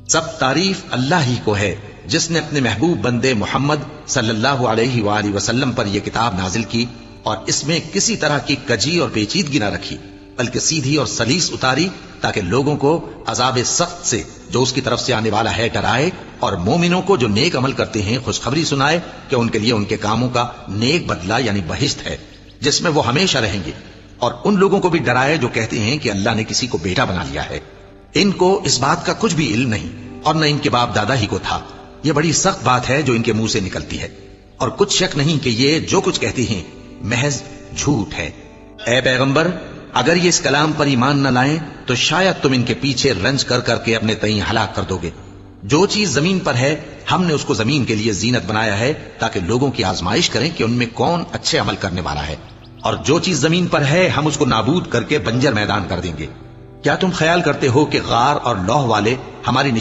سب تعریف اللہ ہی کو ہے جس نے اپنے محبوب بندے محمد صلی اللہ علیہ وآلہ وسلم پر یہ کتاب نازل کی اور اس میں کسی طرح کی کجی اور پیچیدگی نہ رکھی، بلکہ سیدھی اور سلیس اتاری تاکہ لوگوں کو عذاب سخت سے جو اس کی طرف سے آنے والا ہے ڈرائے، اور مومنوں کو جو نیک عمل کرتے ہیں خوشخبری سنائے کہ ان کے لیے ان کے کاموں کا نیک بدلہ یعنی بہشت ہے جس میں وہ ہمیشہ رہیں گے، اور ان لوگوں کو بھی ڈرائے جو کہتے ہیں کہ اللہ نے کسی کو بیٹا بنا لیا ہے۔ ان کو اس بات کا کچھ بھی علم نہیں اور نہ ان کے باپ دادا ہی کو تھا۔ یہ بڑی سخت بات ہے جو ان کے منہ سے نکلتی ہے، اور کچھ شک نہیں کہ یہ جو کچھ کہتے ہیں محض جھوٹ ہے۔ اے پیغمبر، اگر یہ اس کلام پر ایمان نہ لائیں تو شاید تم ان کے پیچھے رنج کر کر کے اپنے تئیں ہلاک کر دو گے۔ جو چیز زمین پر ہے ہم نے اس کو زمین کے لیے زینت بنایا ہے تاکہ لوگوں کی آزمائش کریں کہ ان میں کون اچھے عمل کرنے والا ہے، اور جو چیز زمین پر ہے ہم اس کو نابود کر کے بنجر میدان کر دیں گے۔ کیا تم خیال کرتے ہو کہ غار اور لوح والے ہماری